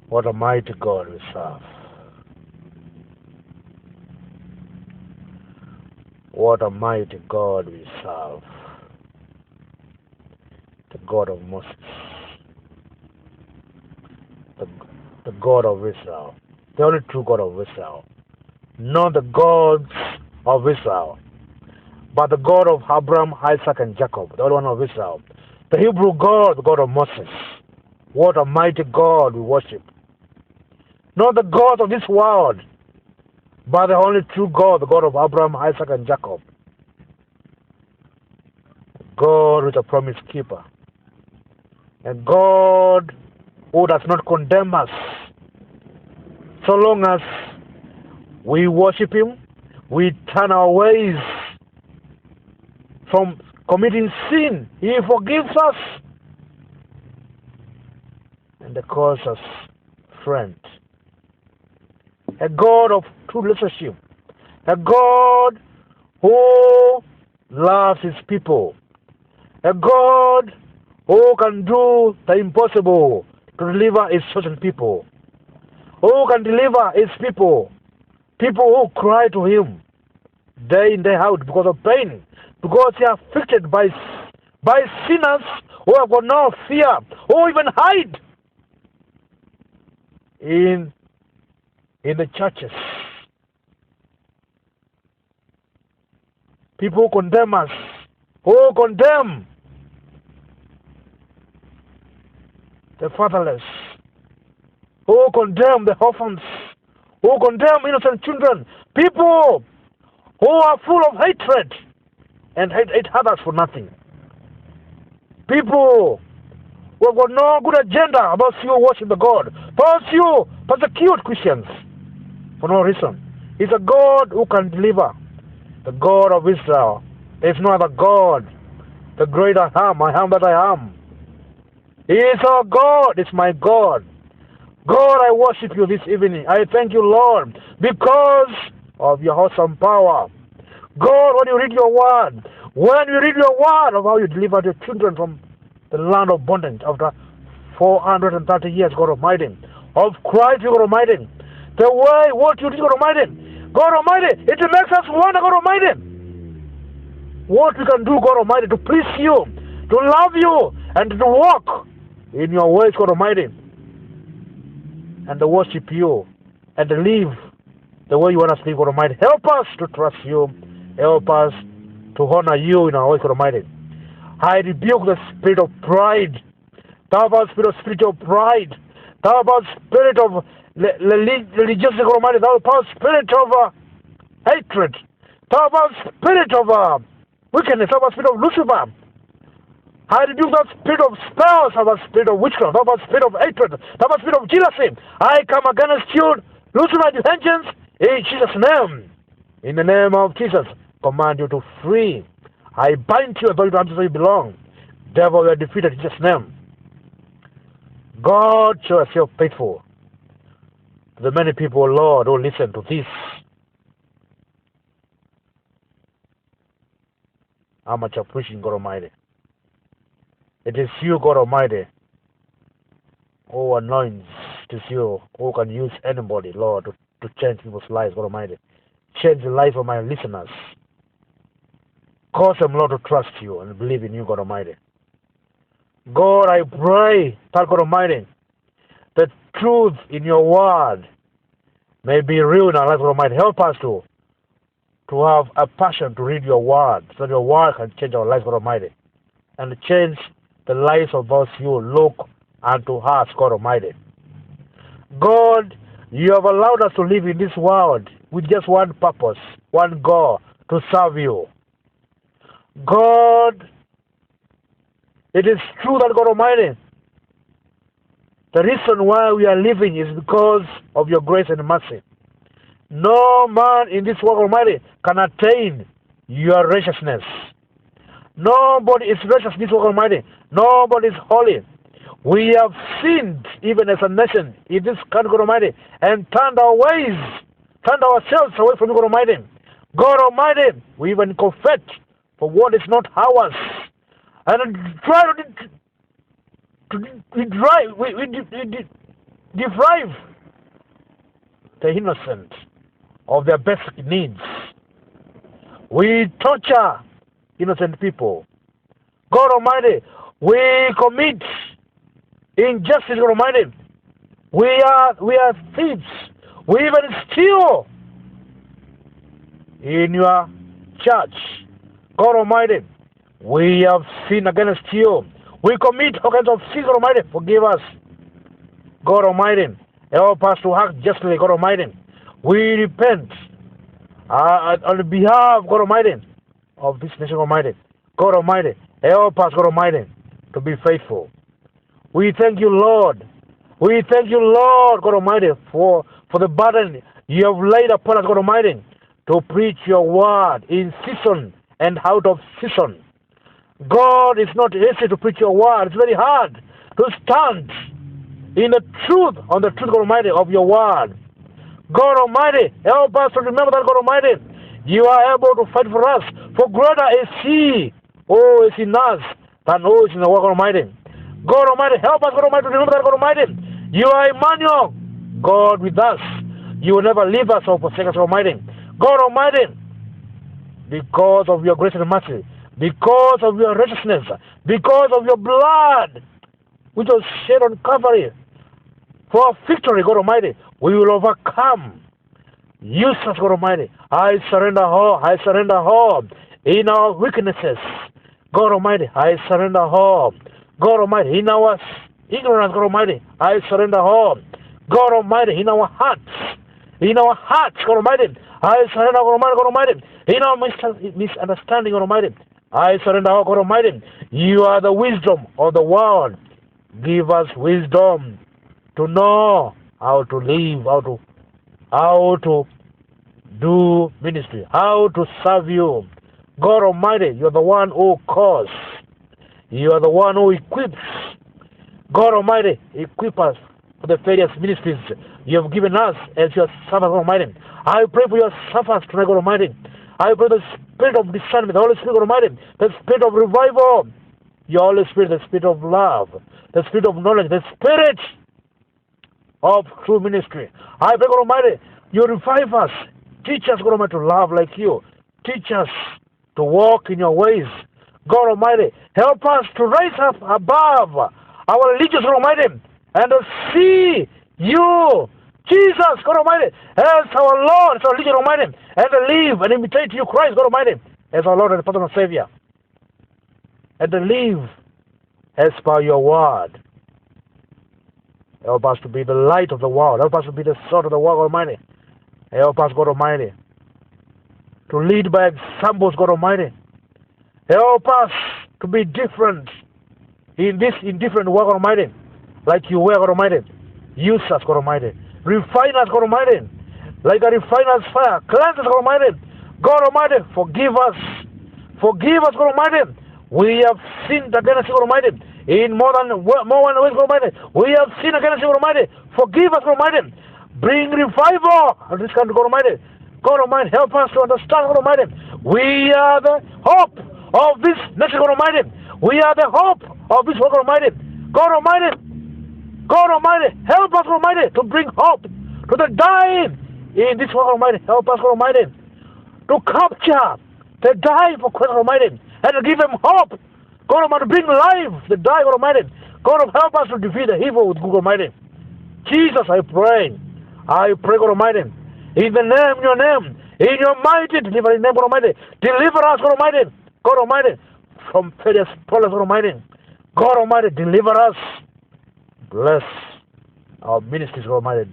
What a mighty God we serve. What a mighty God we serve. The God of Moses. The, the God of Israel. The only true God of Israel. Not the gods of Israel, but the God of Abraham, Isaac, and Jacob, the only one of Israel. The Hebrew God, the God of Moses. What a mighty God we worship. Not the God of this world, but the only true God, the God of Abraham, Isaac, and Jacob. God is a promise keeper. A God who does not condemn us. So long as we worship Him, we turn our ways from committing sin, He forgives us and calls us friend. A God of true relationship. A God who loves His people. A God who can do the impossible to deliver His chosen people. Who can deliver His people. People who cry to Him day in, day out because of pain. Because they are afflicted by sinners who have got no fear. Who even hide in the churches. People who condemn us. Who condemn the fatherless. Who condemn the orphans. Who condemn innocent children. People who are full of hatred and hate others for nothing. People who have got no good agenda about you worship the God. Persecute Christians for no reason. He's a God who can deliver. The God of Israel. There is no other God. The great I am that I am. He is our God. It's my God. God, I worship you this evening. I thank you, Lord, because of your awesome power. God, when you read your word of how you delivered your children from the land of bondage after 430 years, God Almighty, of Christ, God Almighty, the way, what you did, God Almighty, it makes us wonder, God Almighty, what we can do, God Almighty, to please you, to love you, and to walk in your ways, God Almighty, and to worship you, and to live the way you want us to live, God Almighty. Help us to trust you. Help us to honor you in our ways, God Almighty. I rebuke the spirit of pride. Thou about spirit of spiritual pride. Thou about spirit of religious, God Almighty. Thou about spirit of hatred. Thou about spirit of wickedness. Thou about spirit of Lucifer. I rebuke that spirit of spells. Thou about spirit of witchcraft. Thou about spirit of hatred. Thou about spirit of jealousy. I come against you. Lose my vengeance in Jesus' name. In the name of Jesus, command you to flee. I bind you and throw you to where you belong. Devil, you are defeated in Jesus' name. God, show yourself faithful to the many people, Lord, who listen to this amateur preaching, God Almighty. It is you, God Almighty, who anoints. It is you who can use anybody, Lord, to change people's lives, God Almighty. Change the life of my listeners. Cause them, Lord, to trust you and believe in you, God Almighty. God, I pray that, God Almighty, the truth in your word may be real in our life, God Almighty. Help us to have a passion to read your word, so that your word can change our lives, God Almighty, and change the lives of those you look unto us, God Almighty. God, you have allowed us to live in this world with just one purpose, one goal, to serve you. God, it is true that, God Almighty, the reason why we are living is because of your grace and mercy. No man in this world, Almighty, can attain your righteousness. Nobody is righteous in this world, Almighty. Nobody is holy. We have sinned, even as a nation, in this country, God Almighty, and turned our ways, turned ourselves away from you, God Almighty. God Almighty, we even confess for what is not ours, and try deprive the innocent of their basic needs. We torture innocent people. God Almighty, we commit injustice, God Almighty. We are thieves. We even steal in your church. God Almighty, we have sinned against you. We commit all kinds of sins, God Almighty. Forgive us. God Almighty, help us to act justly, God Almighty. We repent on behalf, God Almighty, of this nation, God Almighty. God Almighty, help us, God Almighty, to be faithful. We thank you, Lord. We thank you, Lord, God Almighty, for the burden you have laid upon us, God Almighty, to preach your word in season and out of season. God, it's not easy to preach your word. It's very hard to stand in the truth, on the truth, God Almighty, of your word. God Almighty, help us to remember that, God Almighty, you are able to fight for us. For greater is He who is in us than who is in the world, God Almighty. God Almighty, help us, God Almighty, to remember that, God Almighty, you are Emmanuel, God with us. You will never leave us or forsake us, God Almighty. God Almighty, because of your grace and mercy, because of your righteousness, because of your blood, which was shed on Calvary, for victory, God Almighty, we will overcome. Use us, God Almighty. I surrender all. I surrender all in our weaknesses. God Almighty, I surrender all. God Almighty, in our ignorance, God Almighty, I surrender all. God Almighty, in our hearts, God Almighty, I surrender, God Almighty, in our misunderstanding, God Almighty, I surrender all, God Almighty. You are the wisdom of the world. Give us wisdom to know how to live, how to do ministry, how to serve you. God Almighty, you are the one who calls. You are the one who equips. God Almighty, equip us for the various ministries you have given us as your servants, God Almighty. I pray for your servants tonight, God Almighty. I pray the spirit of discernment, the Holy Spirit, God Almighty, the spirit of revival, your Holy Spirit, the spirit of love, the spirit of knowledge, the spirit of true ministry. I pray, God Almighty, you revive us. Teach us, God Almighty, to love like you. Teach us to walk in your ways. God Almighty, help us to rise up above our religious, God Almighty, and to see you, Jesus, God Almighty, as our Lord, as our religion, God Almighty, and to live and imitate you, Christ, God Almighty, as our Lord and personal Savior, and to live as per your word. Help us to be the light of the world. Help us to be the salt of the world, God Almighty. Help us, God Almighty, to lead by examples, God Almighty. Help us to be different in this indifferent world, God Almighty, like you were, God Almighty. Use us, God Almighty. Refine us, God Almighty, like a refiner's fire. Cleanse us, God Almighty. God Almighty, forgive us. Forgive us, God Almighty. We have sinned against you, God Almighty, in more than ways, God Almighty. We have sinned against you, God Almighty. Forgive us, God Almighty. Bring revival to this country, God Almighty. God Almighty, help us to understand, God Almighty. We are the hope of this nation, God Almighty. We are the hope of this world, God Almighty. God Almighty, God Almighty, help us, God Almighty, to bring hope to the dying in this world, God Almighty. Help us, God Almighty, to capture the dying for Christ, God Almighty, and to give them hope. God Almighty, bring life to the dying, God Almighty. God, help us to defeat the evil with God Almighty. Jesus, I pray, God Almighty, in the name, your name, in your mighty delivering name, God Almighty. Deliver us, God Almighty, from various problems, God Almighty. God Almighty, deliver us. Bless our ministries, God Almighty.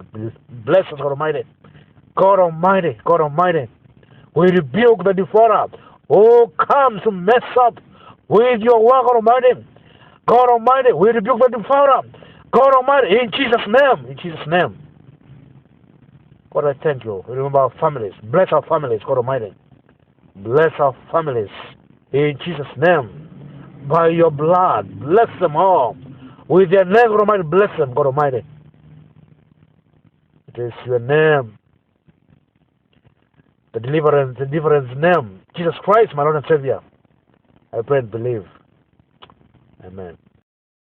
Bless us, God Almighty. God Almighty, God Almighty. We rebuke the devourer who comes to mess up with your work, God Almighty. God Almighty, we rebuke the devourer. God Almighty, in Jesus' name, in Jesus' name. God, I thank you. Remember our families. Bless our families, God Almighty. Bless our families in Jesus' name. By your blood, bless them all. With your name, God Almighty, bless them, God Almighty. It is your name, the deliverance name, Jesus Christ, my Lord and Savior. I pray and believe. Amen.